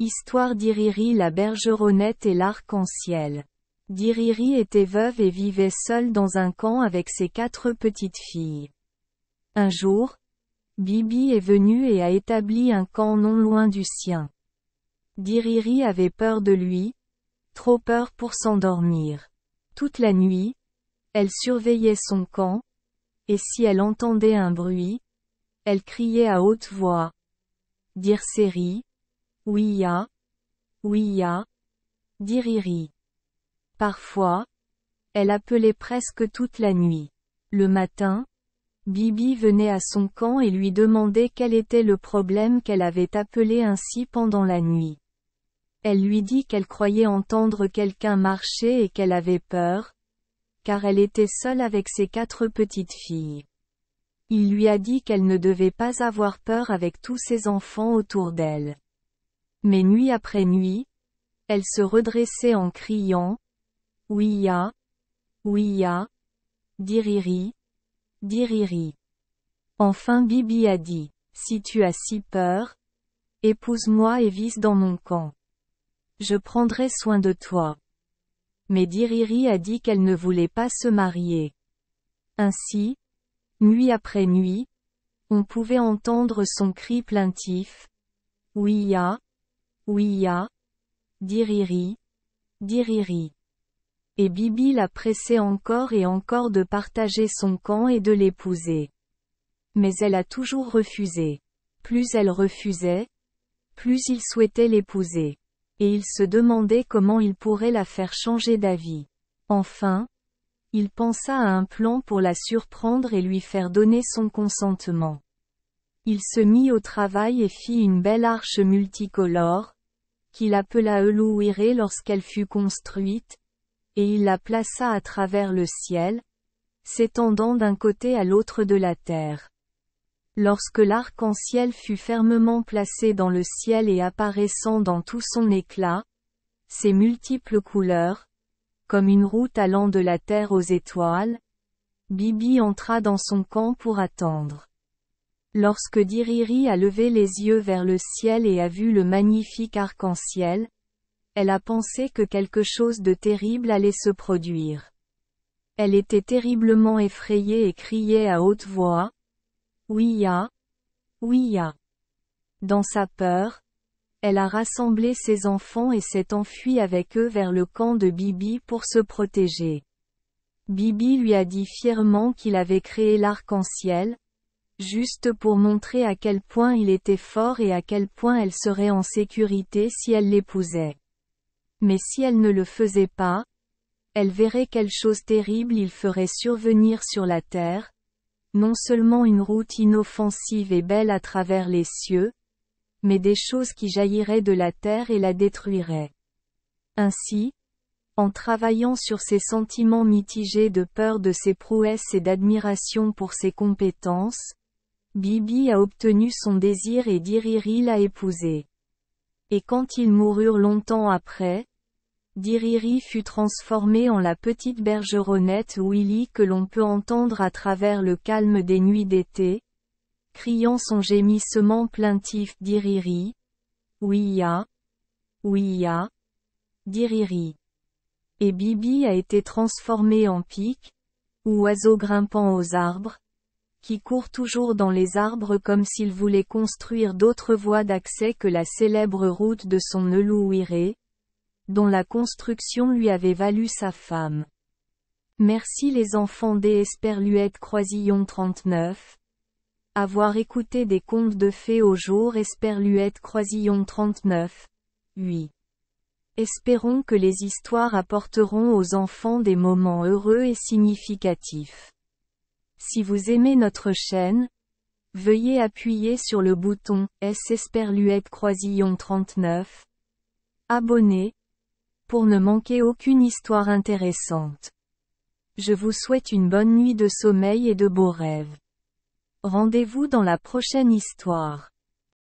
Histoire d'Iriri la bergeronnette et l'arc-en-ciel. D'Iriri était veuve et vivait seule dans un camp avec ses 4 petites filles. Un jour, Bibi est venue et a établi un camp non loin du sien. D'Iriri avait peur de lui, trop peur pour s'endormir. Toute la nuit, elle surveillait son camp, et si elle entendait un bruit, elle criait à haute voix. Dirseri, Ouia, Ouia, D'Iriri. Parfois, elle appelait presque toute la nuit. Le matin, Bibi venait à son camp et lui demandait quel était le problème qu'elle avait appelé ainsi pendant la nuit. Elle lui dit qu'elle croyait entendre quelqu'un marcher et qu'elle avait peur, car elle était seule avec ses 4 petites filles. Il lui a dit qu'elle ne devait pas avoir peur avec tous ses enfants autour d'elle. Mais nuit après nuit, elle se redressait en criant « Ouia, Ouia, D'Iriri, D'Iriri ». Enfin Bibi a dit « Si tu as si peur, épouse-moi et vise dans mon camp. Je prendrai soin de toi. » Mais D'Iriri a dit qu'elle ne voulait pas se marier. Ainsi, nuit après nuit, on pouvait entendre son cri plaintif « Ouia, Ouia, D'Iriri, D'Iriri ». Et Bibi la pressait encore et encore de partager son camp et de l'épouser. Mais elle a toujours refusé. Plus elle refusait, plus il souhaitait l'épouser. Et il se demandait comment il pourrait la faire changer d'avis. Enfin, il pensa à un plan pour la surprendre et lui faire donner son consentement. Il se mit au travail et fit une belle arche multicolore, qu'il appela Elouire lorsqu'elle fut construite, et il la plaça à travers le ciel, s'étendant d'un côté à l'autre de la terre. Lorsque l'arc-en-ciel fut fermement placé dans le ciel et apparaissant dans tout son éclat, ses multiples couleurs, comme une route allant de la terre aux étoiles, Bibi entra dans son camp pour attendre. Lorsque D'Iriri a levé les yeux vers le ciel et a vu le magnifique arc-en-ciel, elle a pensé que quelque chose de terrible allait se produire. Elle était terriblement effrayée et criait à haute voix, « Ouia, Ouia ». Dans sa peur, elle a rassemblé ses enfants et s'est enfuie avec eux vers le camp de Bibi pour se protéger. Bibi lui a dit fièrement qu'il avait créé l'arc-en-ciel, juste pour montrer à quel point il était fort et à quel point elle serait en sécurité si elle l'épousait. Mais si elle ne le faisait pas, elle verrait quelle chose terrible il ferait survenir sur la terre, non seulement une route inoffensive et belle à travers les cieux, mais des choses qui jailliraient de la terre et la détruiraient. Ainsi, en travaillant sur ses sentiments mitigés de peur de ses prouesses et d'admiration pour ses compétences, Bibi a obtenu son désir et D'Iriri l'a épousé. Et quand ils moururent longtemps après, D'Iriri fut transformée en la petite bergeronnette Willy que l'on peut entendre à travers le calme des nuits d'été, criant son gémissement plaintif D'Iriri, Ouia, Ouia, D'Iriri. Et Bibi a été transformée en pic, ou oiseau grimpant aux arbres, qui court toujours dans les arbres comme s'il voulait construire d'autres voies d'accès que la célèbre route de son Elouire, dont la construction lui avait valu sa femme. Merci les enfants d'Esperluette Croisillon 39. Avoir écouté des contes de fées au jour Esperluette Croisillon 39. 8. Espérons que les histoires apporteront aux enfants des moments heureux et significatifs. Si vous aimez notre chaîne, veuillez appuyer sur le bouton S Esperluette Croisillon 39. Abonner, pour ne manquer aucune histoire intéressante. Je vous souhaite une bonne nuit de sommeil et de beaux rêves. Rendez-vous dans la prochaine histoire.